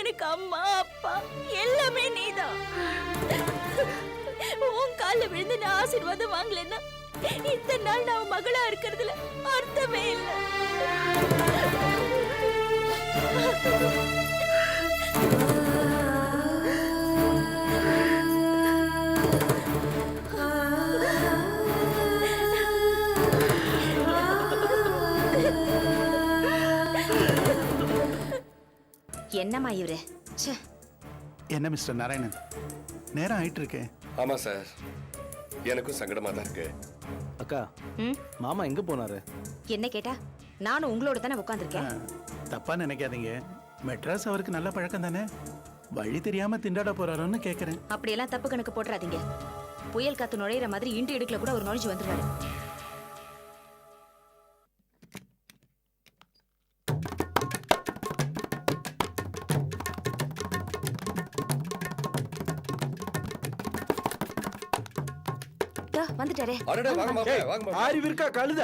எனக்கு அம்மா அப்பா எல்லாமே நீதான். உன் கால்ல விழுந்து நான் ஆசீர்வாதம் வாங்கலன்னா இத்தனை நாள் நான் மகளா இருக்கிறதுல அர்த்தமே இல்லை. என்னம்மா இவரு? என்ன மிஸ்டர் நாராயணன், நேரம் ஆயிட்டு இருக்கு. ஆமா சார், எனக்கும் சங்கடமா தான் இருக்கு. அக்கா, மாமா எங்க போனாரு? என்ன கேட்டா நானும் உங்களோட தானே உட்காந்துருக்கேன். தப்பா நினைக்காதீங்க, மெட்ராஸ் அவருக்கு நல்ல பழக்கம் தானே, வழி தெரியாம திண்டாட போறாருன்னு கேக்குறேன். அப்படியெல்லாம் தப்பு கணக்கு போட்டுறாதீங்க. புயல் காத்து நுழையிற மாதிரி இன்ட்டு இடுக்கல கூட ஒரு நுழைஞ்சு வந்துருவாரு. வந்துட்டாரே. அறிவு இருக்கா கழுத?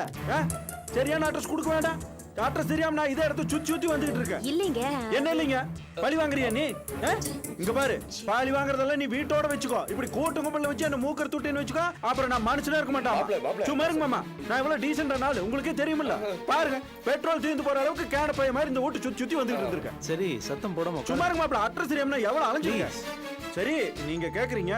சரியான அட்ரஸ் கொடுக்க வேண்டாம். அட்ரஸ் தெரியாம நான் இதே இடத்த சுத்தி சுத்தி வந்துகிட்டு இருக்கேன். இல்லைங்க. என்ன இல்லைங்க? பழி வாங்குறியா நீ? இங்க பாரு, பழி வாங்குறதெல்லாம் நீ வீட்டோட வச்சுக்கோ. இப்படி கூட்டு கும்பல்ல வச்சு என்ன மூக்கர் தூட்டின்னு வச்சுக்கோ, அப்புறம் நான் மனுஷனா இருக்க மாட்டேன். சும்மா இருங்க மாமா, நான் இவ்வளவு டீசென்டா நாள் உங்களுக்கே தெரியுமில்ல. பாருங்க, பெட்ரோல் தீர்ந்து போற அளவுக்கு கேன பைய மாதிரி இந்த வீட்டு சுத்தி சுத்தி வந்துகிட்டு இருந்திருக்கேன். சரி, சத்தம் போடாம சும்மா இருங்க மாப்பிள. அட்ரஸ் தெரியாம எவ்வளவு அலைஞ்சிருங்க. சரி, நீங்க கேக்குறீங்க.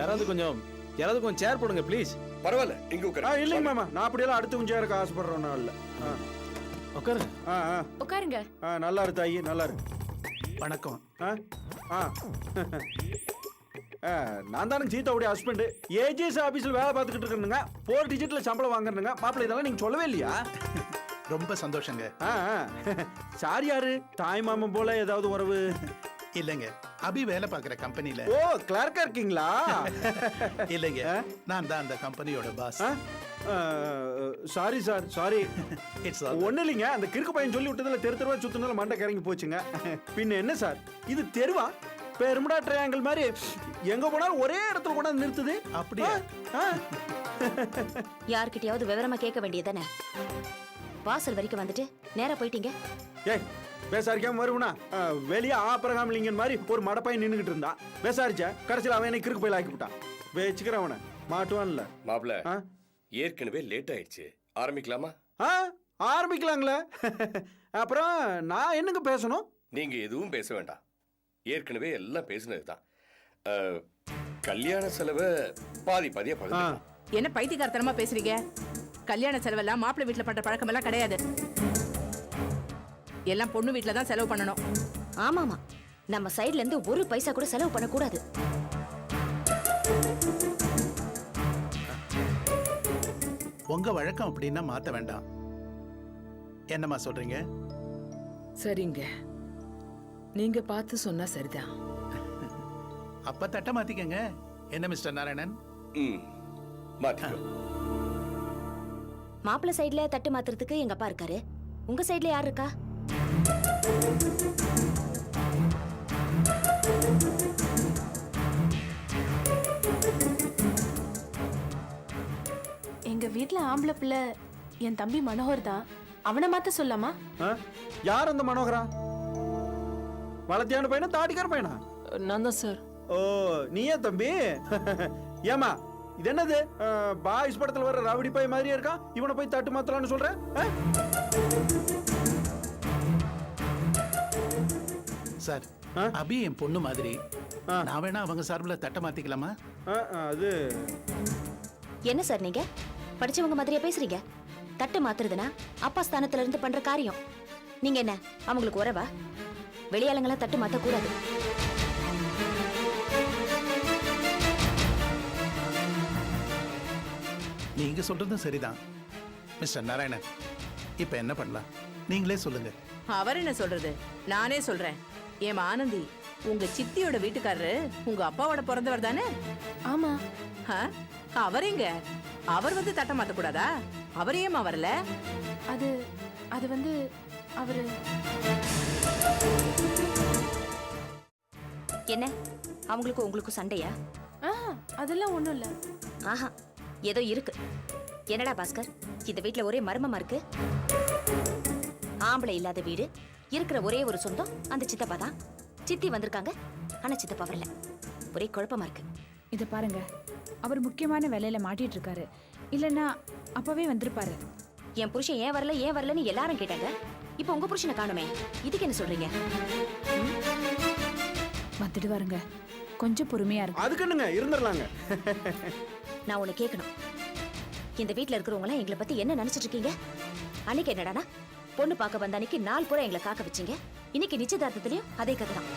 யாராவது கொஞ்சம் சேர் போடுங்க ப்ளீஸ். பரவாயில்ல, இங்க உட்காரு. இல்லைங்க மாமா, நான் அப்படியெல்லாம் அடுத்து கொஞ்சம் இருக்க ஆசைப்படுறேன். இல்ல உட்காருங்க. உட்காருங்க. நல்லா இரு தாயி, நல்லா இரு. வணக்கம். நான் தானே சீதாவுடைய ஹஸ்பண்ட். ஏஜிஎஸ் ஆபீஸ்ல வேலை பார்த்துக்கிட்டு இருக்கேனுங்க. 4 டிஜிட்ல சம்பளம் வாங்குறேங்க. மாப்பிள்ளை இதெல்லாம் நீங்க சொல்லவே இல்லையா? ரொம்ப சந்தோஷங்க. சார் யாரு? தாய் மாமன் போல ஏதாவது உறவு? இல்லைங்க, அபி வேலை பார்க்குற கம்பெனில. ஓ, கிளர்க்கா இருக்கீங்களா? இல்லைங்க, நான் தான் அந்த கம்பெனியோட boss. Sorry sir, sorry. It's ஒன்னும் இல்லைங்க, அந்த கிறுக்கு பையன் சொல்லி விட்டதுல தெருவா சுத்தினால மண்டை கறங்கி போச்சுங்க. பின்ன என்ன சார், இது தெருவா? பெருமுடா ட்ரையாங்கிள் மாதிரி எங்க போனாலும் ஒரே இடத்துல கொண்டாந்து நிறுத்துது. அப்படியா? யார்கிட்டயாவது விவரமா கேட்க வேண்டியதானே? வாசல் வரைக்கும் வந்துட்டு நேரா போயிட்டீங்க. ஏய், பேசாரிக்காம வருவனா? வெளியே ஆபரகாம் லிங்கன் மாதிரி ஒரு மடப்பையன் நின்னுகிட்டு இருந்தா பேசாரிச்சா, கடைசியில் அவன் என்ன கிறுக்கு போய் ஆக்கி விட்டான். வச்சுக்கிறேன் அவனை, மாட்டுவான்ல. மாப்பிள, ஏற்கனவே லேட் ஆயிடுச்சு, ஆரம்பிக்கலாமா? ஆரம்பிக்கலாங்களே. அப்புறம் நான் என்னங்க பேசணும்? நீங்க எதுவும் பேச வேண்டாம், ஏற்கனவே எல்லாம் பேசினதுதான். கல்யாண செலவை பாதி பாதியா பகிர்ந்து. என்ன பைத்தியக்காரத்தனமா பேசுறீங்க? கல்யாண செலவெல்லாம் மாப்பிள்ளை வீட்டுல பண்ற பழக்கம் எல்லாம் கிடையாது. எல்லாம் பொண்ணு வீட்டுல தான் செலவு பண்ணணும். ஆமாமா, நம்ம சைடுல இருந்து ஒரு பைசா கூட செலவு பண்ண கூடாது. உங்க வழக்கம் அப்படின்னா மாத்த வேண்டாம். என்னம்மா சொல்றீங்க? சரிங்க, நீங்க பார்த்து சொன்னா சரிதான். அப்ப தட்ட மாத்திக்கங்க. என்ன மிஸ்டர் நாராயணன்? மாத்திக்கோ. மாப்பிள்ளை சைடுல தட்டு மாத்துறதுக்கு எங்க அப்பா இருக்காரு. உங்க சைடுல யார் இருக்கா? எங்க வீட்ல ஆம்பளை பிள்ளை என் தம்பி மனோகர் தான். அவனை மாத்த சொல்லாமா? யார் அந்த மனோகரா? வளர்த்தியான பையனா, தாடிக்கார பையனா? நான் தான் சார். ஓ, நீயே தம்பி? ஏமா, இது என்னது? பாய்ஸ் படத்துல வர ரவுடி பையன் மாதிரியே இருக்கான். இவனை போய் தட்டு மாத்தலாம்னு சொல்ற? சார், அபி என் பொண்ணு மாதிரி. நான் வேணா அவங்க சார்பில் தட்ட மாத்திக்கலாமா? அது என்ன சார், நீங்க படிச்சவங்க மாதிரியா பேசுறீங்க? தட்டு மாத்துறதுனா அப்பா ஸ்தானத்துல இருந்து பண்ற காரியம். நீங்க என்ன அவங்களுக்கு உறவா? வெளியாளங்களா தட்டு மாத்த கூடாது. நீங்க சொல்றதும் சரிதான் மிஸ்டர் நாராயணன். இப்ப என்ன பண்ணலாம், நீங்களே சொல்லுங்க. அவர் என்ன சொல்றது, நானே சொல்றேன். ஏமா ஆனந்தி, உங்க சித்தியோட வீட்டுக்காரரு உங்க அப்பாவோட பிறந்தவர் தானே? ஆமா. அவர் எங்க? அவர் வந்து தட்ட மாத்த கூடாதா? அவர் ஏமா வரல? அது வந்து அவரு என்ன அவங்களுக்கு உங்களுக்கு சண்டையா? அதெல்லாம் ஒண்ணும் இல்ல. ஆஹா, ஏதோ இருக்கு. என்னடா பாஸ்கர், இந்த வீட்ல ஒரே மர்மமா இருக்கு. ஆம்பளை இல்லாத வீடு, இருக்கிற ஒரே ஒரு சொந்தம் அந்த சித்தப்பா தான். சித்தி வந்திருக்காங்க, ஆனா சித்தப்பா வரல. ஒரே குழப்பமா இருக்கு. இத பாருங்க, அவர் முக்கியமான வேலையில மாட்டிட்டு இருக்காரு. இல்லன்னா அப்பவே வந்திருப்பாரு. என் புருஷன் ஏன் வரலன்னு எல்லாரும் கேட்டாங்க. இப்ப உங்க புருஷனை காணுமே, இதுக்கு என்ன சொல்றீங்க? வந்துட்டு வாருங்க, கொஞ்சம் பொறுமையா இருக்கு. அதுக்கு என்னங்க, இருந்துடலாங்க. நான் உன்னை கேட்கணும். இந்த வீட்ல இருக்கிறவங்க எங்களை பத்தி என்ன நினைச்சிட்டு இருக்கீங்க? அன்னைக்கு என்னடானா பொண்ணு பார்க்க வந்த அன்னைக்கு நாள் பூரா எங்களை காக்க வச்சீங்க. இன்னைக்கு நிச்சயதார்த்தத்திலயும் அதே கதை தான்.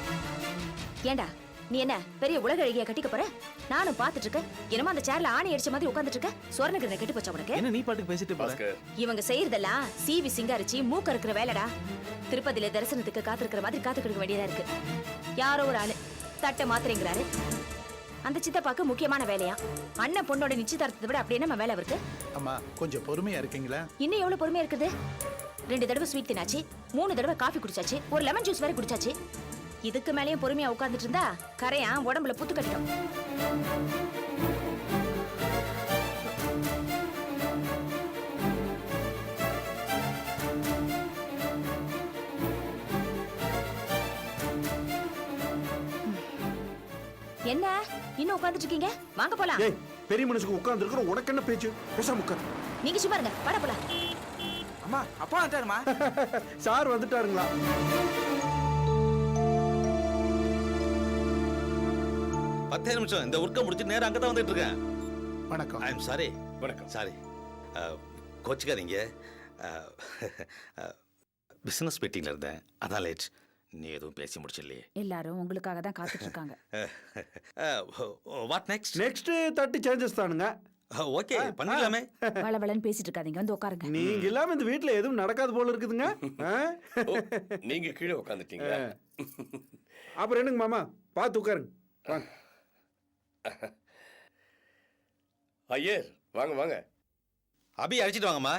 ஏண்டா நீ என்ன பெரிய உலக அழகியா கட்டிக்க போற? நானும் பாத்துட்டு இருக்கேன். என்னமோ அந்த சேர்ல ஆணி அடிச்ச மாதிரி உட்கார்ந்துட்டு இருக்க. சொர்ணகிரனை கெட்டு போச்சா உனக்கு? என்ன நீ பாட்டுக்கு பேசிட்டு போற? பாஸ்கர், இவங்க செய்யறதெல்லாம் சீவி சிங்காரிச்சு மூக்க இருக்கிற வேலைடா. திருப்பதியில தரிசனத்துக்கு காத்திருக்கிற மாதிரி காத்துக்கிட வேண்டியதா இருக்கு. யாரோ ஒரு ஆளு தட்டை மாத்திரைங்கிறாரு. அந்த சித்தப்பாக்கு முக்கியமான வேலையா? அண்ணன் பொண்ணோட நிச்சயதார்த்தத்தை விட அப்படி என்ன வேலை இருக்கு? அம்மா கொஞ்சம் பொறுமையா இருக்கீங்களா? இன்னும் எவ்வளவு பொறுமையா இருக்குது? 2 தடவை ஸ்வீட் தின்னாச்சு, 3 தடவை காஃபி குடிச்சாச்சு, ஒரு லெமன் ஜூஸ் வேற குடிச்சாச்சு. இதுக்கு மேலயும் பொறுமையா உட்கார்ந்துட்டு இருந்தா கரையா உடம்புல புத்து கட்டிடும். என்ன இன்னும் உட்கார்ந்துட்டு இருக்கீங்க? வாங்க போலாம். ஏய், பெரிய மனுஷனுக்கு உட்கார்ந்து இருக்கிறோம், உனக்கு என்ன பேச்சு? பேசாம உட்கார். நீங்க சும்மா இருங்க, வாடா போலாம். அம்மா அப்பா வந்துட்டாருமா. சார் வந்துட்டாருங்களா? 10 நிமிஷம் இந்த ஒர்க்கை முடிச்சு நேரம் அங்கே தான் வந்துட்டு இருக்கேன். வணக்கம். I am sorry. வணக்கம். சாரி, கோச்சிக்காதீங்க. பிஸ்னஸ் மீட்டிங்கில் இருந்தேன், அதான் லேட். நீ எதுவும் பேசி முடிச்சிடலையே. எல்லாரும் உங்களுக்காக தான் காத்துட்டு இருக்காங்க. What next? நெக்ஸ்ட் 30 சேஞ்சஸ் தானுங்க. ஓகே, பண்ணிடலாமே. வளவளன்னு பேசிட்டு இருக்காதீங்க, வந்து உட்காருங்க. நீங்க இல்லாம இந்த வீட்ல எதுவும் நடக்காது போல இருக்குதுங்க. ஓ, நீங்க கீழே உட்காந்துட்டீங்களா? அப்புறம் என்னங்க மாமா, பார்த்து உட்காருங்க. வாங்க. ஐயர், வாங்க வாங்க. அபி அழைச்சிட்டு வாங்கம்மா.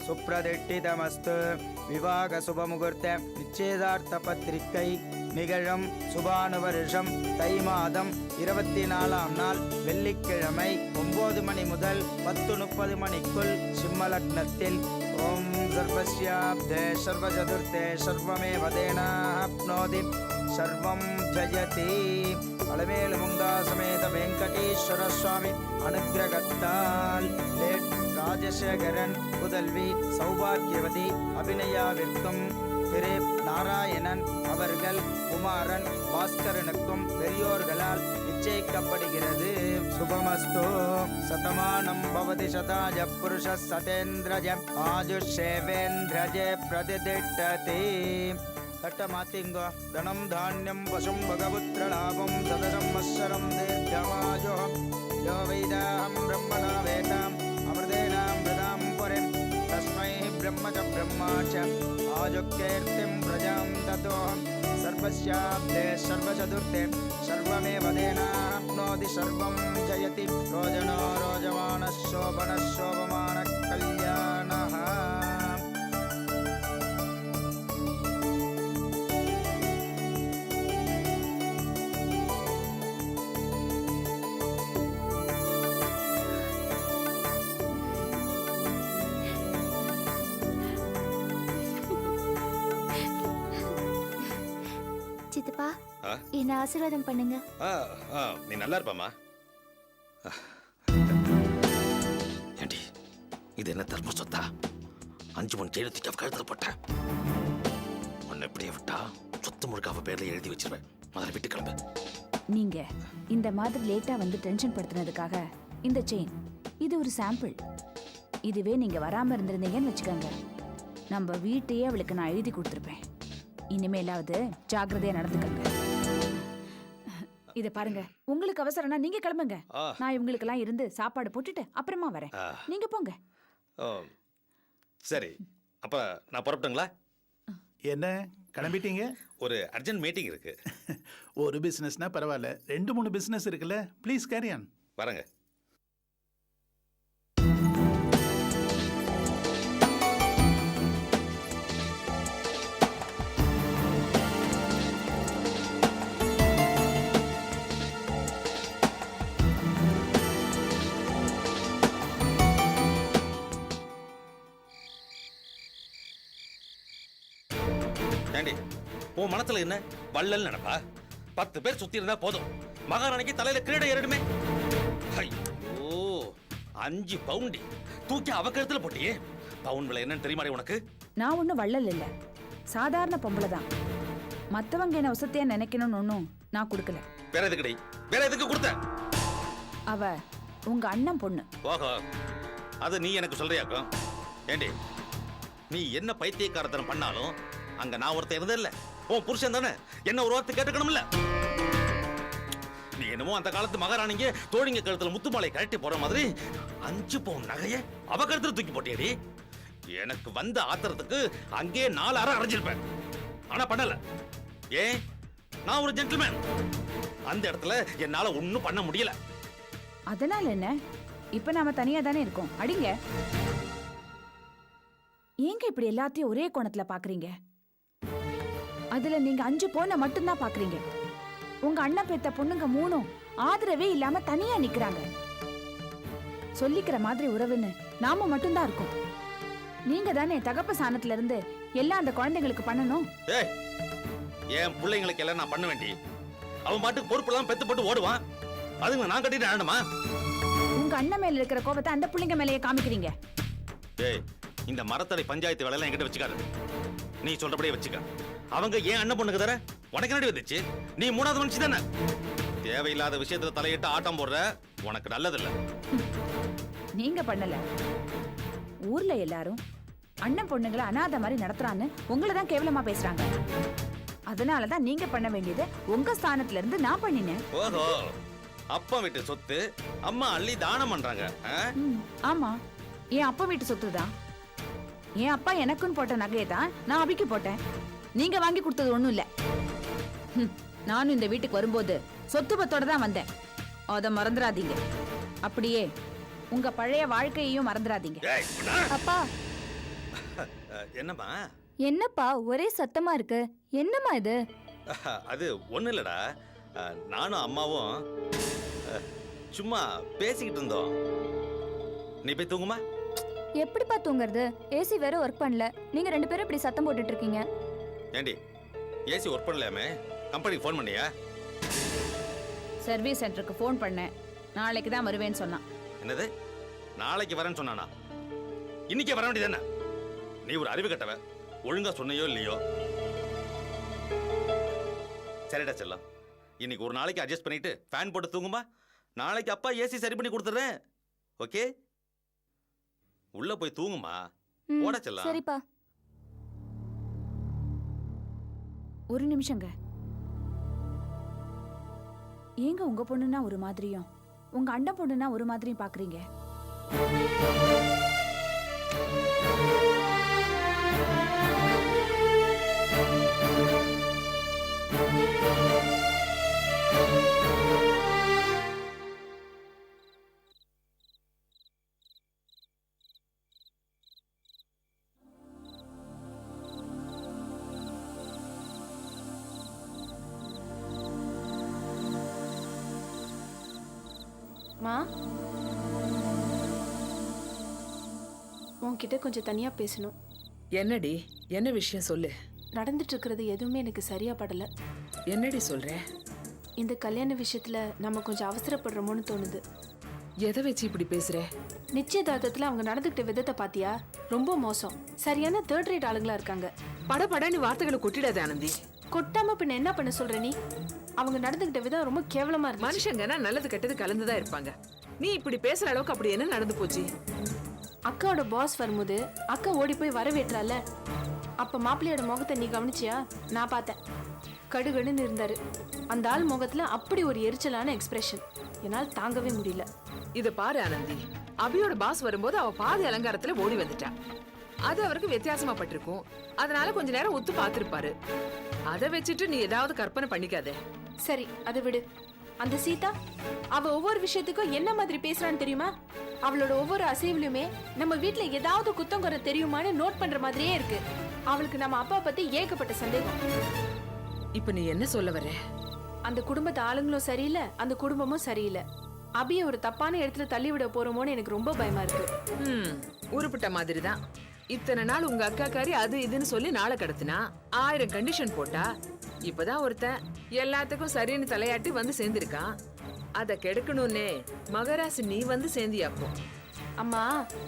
சுப்ரதிஷ்டிதமஸ்து. விவாக சுபமுகூர்த்த நிச்சயதார்த்த பத்திரிகை நிகழும் சுபானுவருஷம் தை மாதம் 24ஆம் நாள் வெள்ளிக்கிழமை 9 மணி முதல் 10:30 மணிக்குள் சிம்ம லக்னத்தில். ஓம் சர்வஸ்யாப்தே சர்வசதுர்த்தே சர்வமேவ தேனாப்னோதி சர்வம் ஜயதி. அலமேலு முங்கா சமேத வெங்கடேஸ்வர சுவாமி அனுக்கிரகத்தால் ராஜசேகரன் புதல்வி சௌபாகியவதி அபிநயாவிற்கும் திரு நாராயணன் அவர்கள் குமாரன் பாஸ்கரனுக்கும் பெரியோர்களால் நிச்சயிக்கப்படுகிறது. சுபமஸ்து. சதமானம் பவதி சதாஜ புருஷ சதேந்திரஜ ஆஜுஷேவேந்திரஜ பிரதிதிஷ்டதி. தட்ட மாத்திங்கோ. தனம் தானியம் பசும் பகபுத்திர லாபம் சதசம் வத்சரம் தீர்க்கமாஜுஹம் யோ வைதாஹம் பிரம்மணா வேதாம் அமிர்தேனாம் பிரதாம் புரிம் தஸ்மை பிரம்ம ச பிரம்மா ச ஆஜுக்கீர்த்திம் பிரஜாம் ததோஹம் சர்வஸ்யாப்தே சர்வசதுர்த்தே சர்வமேவ தேனாப்னோதி சர்வம் ஜயதி. ரோஜனோ ரோஜமானः சோபனः சோபமானः கல்யாணः. சித்தப்பா, ஆ? என்ன ஆசீர்வாதம் பண்ணுங்க. நீ நல்லா இருப்பாமா? ஏண்டி, இது என்ன தர்ம சொத்தா? 5 மணி ஜெயில திட்ட கழுத்துல போட்டேன். உன்னை இப்படியே விட்டா சொத்து முழுக்க அவ பேர்ல எழுதி வச்சிருவேன். முதல்ல விட்டு கிளம்பு. நீங்க இந்த மாதிரி லேட்டா வந்து டென்ஷன் படுத்துனதுக்காக இந்த செயின் இது ஒரு சாம்பிள். இதுவே நீங்க வராம இருந்திருந்தீங்கன்னு வச்சுக்கோங்க, நம்ம வீட்டையே அவளுக்கு நான் எழுதி கொடுத்துருப்பேன். இனிமேலாவது ஜாக்கிரதையா நடந்துக்கங்க. இத பாருங்க, உங்களுக்கு அவசரம்னா நீங்க கிளம்புங்க. நான் இவங்களுக்கெல்லாம் இருந்து சாப்பாடு போட்டுட்டு அப்புறமா வரேன். நீங்க போங்க. சரி, அப்ப நான் புறப்பட்டுங்களா? என்ன கிளம்பிட்டீங்க? ஒரு அர்ஜென்ட் மீட்டிங் இருக்கு. ஒரு பிசினஸ்னா பரவாயில்ல, 2-3 பிசினஸ் இருக்குல்ல. Please carry on. வரேங்க. ஏண்டி, உன் மனசுல என்ன வள்ளல் நினைப்பா? 10 பேர் சுத்தி இருந்தா போதும், மகாராணிக்கு தலையில கிரீடம் ஏறிடுமே. ஐயோ, 5 பவுண்டி தூக்கி அவ கழுத்துல போட்டியே. பவுன் விலை என்னன்னு தெரியுமாடி உனக்கு? நான் ஒன்றும் வள்ளல் இல்லை, சாதாரண பொம்பளை தான். மற்றவங்க என்ன வசதியா நினைக்கணும்னு ஒன்றும் நான் கொடுக்கல. வேற எதுக்குடி? வேற எதுக்கு கொடுத்த? அவ உங்க அண்ணன் பொண்ணு. ஓஹோ, அது நீ எனக்கு சொல்றியாக்கும். ஏண்டி, நீ என்ன பைத்தியக்காரத்தனம் பண்ணாலும் அங்க நான் ஒருத்தன் இருந்தே இல்ல. உன் புருஷன் தானே, என்ன ஒரு வார்த்தை கேட்டுக்கணும்ல. நீ என்னமோ அந்த காலத்து மகாராணிங்க தோழிங்க கழுத்துல முத்துமாலை கழட்டி போற மாதிரி 5 பவுன் நகைய அவ கழுத்துல தூக்கி போட்டியடி. எனக்கு வந்த ஆத்திரத்துக்கு அங்கே 4 அரை அரைஞ்சிருப்பேன். ஆனா பண்ணல. ஏன்? நான் ஒரு ஜென்டில்மேன். அந்த இடத்துல என்னால ஒண்ணும் பண்ண முடியல. அதனால என்ன? இப்ப நாம தனியா தானே இருக்கோம். அடிங்க. ஏங்க இப்படி எல்லாத்தையும் ஒரே கோணத்துல பாக்குறீங்க? அதுல நீங்க 5 பவுனை மட்டும்தான் பாக்குறீங்க. உங்க அண்ணன் பெத்த பொண்ணுங்க 3 ஆதரவே இல்லாம தனியா நிக்கிறாங்க. சொல்லிக்கிற மாதிரி உறவுன்னு நாம மட்டும்தான் இருக்கோம். நீங்க தானே தகப்ப சாணத்துல இருந்து எல்லாம் அந்த குழந்தைங்களுக்கு பண்ணணும். ஏய், என் பிள்ளைங்களுக்கு எல்லாம் நான் பண்ண வேண்டி அவன் பாட்டுக்கு பொறுப்பு எல்லாம் பெத்து போட்டு ஓடுவான். அதுங்க நான் கட்டிட்டு ஆடணுமா? உங்க அண்ணன் மேல இருக்கிற கோபத்தை அந்த பிள்ளைங்க மேலேயே காமிக்கிறீங்க. ஏய், இந்த மரத்தடை பஞ்சாயத்து வேலை எல்லாம் என்கிட்ட வச்சுக்காரு. நீ சொல்றபடியே வச்சுக்க. அவங்க ஏன் அண்ணன் பொண்ணுக்கு தர உனக்கு என்னடி வந்துச்சு? நீ 3வது மனுஷி தானே. தேவையில்லாத விஷயத்துல தலையிட்டு ஆட்டம் போடுற உனக்கு நல்லதில்ல. நீங்க பண்ணல. ஊர்ல எல்லாரும் அண்ணன் பொண்ணுங்களை அனாதை மாதிரி நடத்துறான்னு உங்களை தான் கேவலமா பேசுறாங்க. அதனாலதான் நீங்க பண்ண வேண்டியது உங்க ஸ்தானத்துல இருந்து நான் பண்ணினேன். ஓஹோ, அப்பா வீட்டு சொத்து அம்மா அள்ளி தானம் பண்றாங்க. ஆமா, என் அப்பா வீட்டு சொத்து தான். என் அப்பா எனக்குன்னு போட்ட நகையை தான் நான் அபிக்கு போட்டேன். நீங்க வாங்கி கொடுத்தது ஒண்ணும் இல்ல. நானும் இந்த வீட்டுக்கு வரும்போது சொத்து பத்தோட தான் வந்தேன். அத மறந்துடாதீங்க. அப்படியே உங்க பழைய வாழ்க்கையையும் மறந்துடாதீங்க. அப்பா, என்னம்மா? என்னப்பா ஒரே சத்தமா இருக்கு? என்னம்மா இது? அது ஒண்ணு இல்லடா, நானும் அம்மாவும் சும்மா பேசிக்கிட்டு இருந்தோம். நீ போய் தூங்குமா? எப்படிப்பா தூங்குறது? ஏசி வேற ஒர்க் பண்ணல. நீங்க 2 பேரும் இப்படி சத்தம் போட்டுட்டு இருக்கீங்க. ஏண்டி, ஏசி ஒர்க் பண்ணலாமே? கம்பெனிக்கு ஃபோன் பண்ணியா? சர்வீஸ் சென்டருக்கு ஃபோன் பண்ணேன். நாளைக்கு தான் வருவேன்னு சொன்னான். என்னது, நாளைக்கு வரேன்னு சொன்னானா? இன்னைக்கே வர வேண்டியதானே? நீ ஒரு அறிவு கட்டவ. ஒழுங்கா சொன்னையோ இல்லையோ? சரிடா செல்லம், இன்னைக்கு ஒரு நாளைக்கு அட்ஜஸ்ட் பண்ணிட்டு ஃபேன் போட்டு தூங்குமா. நாளைக்கு அப்பா ஏசி சரி பண்ணி கொடுத்துறேன். ஓகே, உள்ள போய் தூங்குமா. போட செல்லம். சரிப்பா. ஒரு நிமிஷங்க. ஏங்க உங்க பொண்ணுனா ஒரு மாதிரியும் உங்க அண்ணன் பொண்ணுனா ஒரு மாதிரியும் பாக்குறீங்க? மா, உன்கிட்ட கொஞ்சம் தனியா பேசணும். என்னடி, என்ன விஷயம் சொல்லு. நடந்துட்டு இருக்கிறது எதுவுமே எனக்கு சரியா படல. என்னடி சொல்ற? இந்த கல்யாண விஷயத்துல நம்ம கொஞ்சம் அவசரப்படுறோமோன்னு தோணுது. எதை வச்சு இப்படி பேசுற? நிச்சயதார்த்தத்துல அவங்க நடந்துக்கிட்ட விதத்தை பாத்தியா? ரொம்ப மோசம். சரியான 3rd rate ஆளுங்களா இருக்காங்க. படபடன்னு வார்த்தைகளை கொட்டிடாத ஆனந்தி. கொட்டாம பின்ன என்ன பண்ண சொல்ற நீ? அவங்க நடந்துக்கிட்ட விதம் ரொம்ப கேவலமா இருக்கு. மனுஷங்கன்னா நல்லது கெட்டது கலந்துதான் இருப்பாங்க. நீ இப்படி பேசுற அளவுக்கு அப்படி என்ன நடந்து போச்சு? அக்காவோட பாஸ் வரும்போது அக்கா ஓடி போய் வரவேற்றால. அப்ப மாப்பிள்ளையோட முகத்தை நீ கவனிச்சியா? நான் பார்த்தேன். கடுகடுன்னு இருந்தாரு. அந்த ஆள் முகத்துல அப்படி ஒரு எரிச்சலான எக்ஸ்பிரஷன். என்னால் தாங்கவே முடியல. இத பாரு ஆனந்தி, அபியோட பாஸ் வரும்போது அவ பாதி அலங்காரத்துல ஓடி வந்துட்டா. அது அவருக்கு வித்தியாசமா பட்டிருக்கும். அதனால கொஞ்ச நேரம் ஒத்து பார்த்திருப்பாரு. அதை வச்சுட்டு நீ ஏதாவது கற்பனை பண்ணிக்காத. சரி, அதை விடு. அந்த சீதா, அவ ஒவ்வொரு விஷயத்துக்கும் என்ன மாதிரி பேசுறான்னு தெரியுமா? அவளோட ஒவ்வொரு அசைவிலுமே நம்ம வீட்ல ஏதாவது குத்தம் குறை தெரியுமான்னு நோட் பண்ற மாதிரியே இருக்கு. அவளுக்கு நம்ம அப்பா பத்தி ஏகப்பட்ட சந்தேகம். இப்ப நீ என்ன சொல்ல வர? அந்த குடும்பத்து ஆளுங்களும் சரியில்லை, அந்த குடும்பமும் சரியில்லை. அபிய ஒரு தப்பான இடத்துல தள்ளி விட போறோமோன்னு எனக்கு ரொம்ப பயமா இருக்கு. உருப்பிட்ட மாதிரி தான். இத்தனை நாள் உங்க அக்காக்காரி அது இதுன்னு சொல்லி நாளை கடத்தினா, 1000 கண்டிஷன் போட்டா. இப்பதான் ஒருத்தன் எல்லாத்துக்கும் சரின்னு தலையாட்டி வந்து சேர்ந்திருக்கான். அத கெடுக்கணும்னே மகராசி நீ வந்து சேர்ந்தியாப்போ. அம்மா,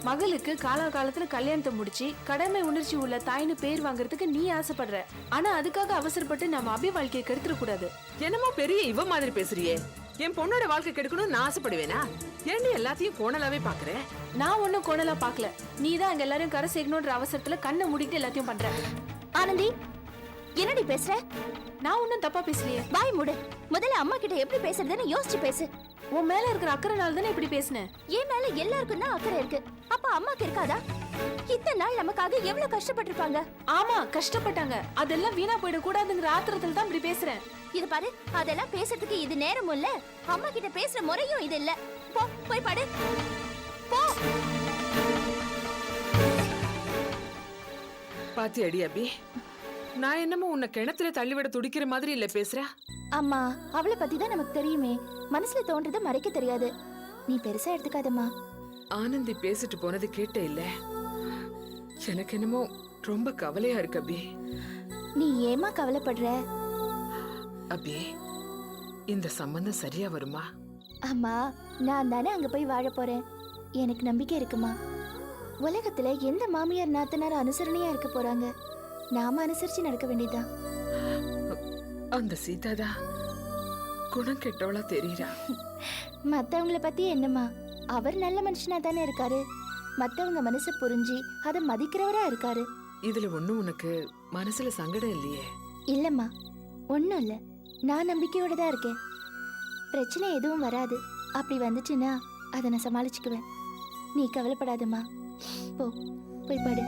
மகளுக்கு காலகாலத்துல கல்யாணத்தை முடிச்சு கடமை உணர்ச்சி உள்ள தாய்னு பேர் வாங்குறதுக்கு நீ ஆசைப்படுற. ஆனா அதுக்காக அவசரப்பட்டு நம்ம அபி வாழ்க்கையை கெடுத்துட கூடாது. என்னமோ பெரிய இவ மாதிரி பேசுறியே. என் பொண்ணோட வாழ்க்கை கெடுக்கணும்னு நான் ஆசைப்படுவேனா? ஏன்டி எல்லாத்தையும் கோணலாவே பாக்குற? நான் ஒன்னும் கோணலா பாக்கல. நீ தான் அங்க எல்லாரும் கரை சேர்க்கணும்ன்ற அவசரத்துல கண்ணை மூடிட்டு எல்லாத்தையும் பண்ற. ஆனந்தி, என்னடி பேசுற? நான் ஒன்னும் தப்பா பேசலையே. வாய் மூடு. முதல்ல அம்மா கிட்ட எப்படி பேசுறதுன்னு யோசிச்சு பேசு. உன் மேல இருக்கிற அக்கறைனால தானே இப்படி பேசுனேன். என் மேல எல்லாருக்கும் தான் அக்கறை இருக்கு. அப்ப அம்மாக்கு இருக்காதா? இத்தனை நாள் நமக்காக எவ்வளவு கஷ்டப்பட்டிருப்பாங்க. ஆமா, கஷ்டப்பட்டாங்க. அதெல்லாம் வீணா போயிட கூடாதுங்கிற ஆத்திரத்துல தான் இப்படி பேசுறேன். இது பாரு, அதெல்லாம் பேசுறதுக்கு இது நேரமும் இல்ல, அம்மா கிட்ட பேசுற முறையும் இது இல்ல. போ, போய் பாடு. போ. பாத்தி அடி அபி, நான் என்னமோ உன்னை கிணத்துல தள்ளிவிட துடிக்கிற மாதிரி இல்ல பேசுற. அம்மா, அவளை பத்தி தான் நமக்கு தெரியுமே. மனசுல தோன்றதை மறைக்க தெரியாது. நீ பெருசா எடுத்துக்காதம்மா. ஆனந்தி பேசிட்டு போனது கேட்ட இல்ல. எனக்கு என்னமோ ரொம்ப கவலையா இருக்கு அபி. நீ ஏமா கவலைப்படுற? அபி, இந்த சம்பந்தம் சரியா வருமா? அம்மா, நான் தானே அங்க போய் வாழ போறேன். எனக்கு நம்பிக்கை இருக்குமா? உலகத்துல எந்த மாமியார் நாத்தனார் அனுசரணையா இருக்க போறாங்க? நாம அனுசரிச்சு நடக்க வேண்டியதுதான். அந்த சீதாதா குணம் கெட்டவளா தெரியறா. மத்தவங்கள பத்தி என்னம்மா? அவர் நல்ல மனுஷனா தானே இருக்காரு. மத்தவங்க மனசு புரிஞ்சு அதை மதிக்கிறவரா இருக்காரு. இதுல ஒண்ணும் உனக்கு மனசுல சங்கடம் இல்லையே? இல்லம்மா, ஒன்னும் இல்ல. நான் நம்பிக்கையோட தான் இருக்கேன். பிரச்சனை எதுவும் வராது. அப்படி வந்துச்சுன்னா அதை நான் சமாளிச்சுக்குவேன். நீ கவலைப்படாதம்மா. போ, போய் பாடு.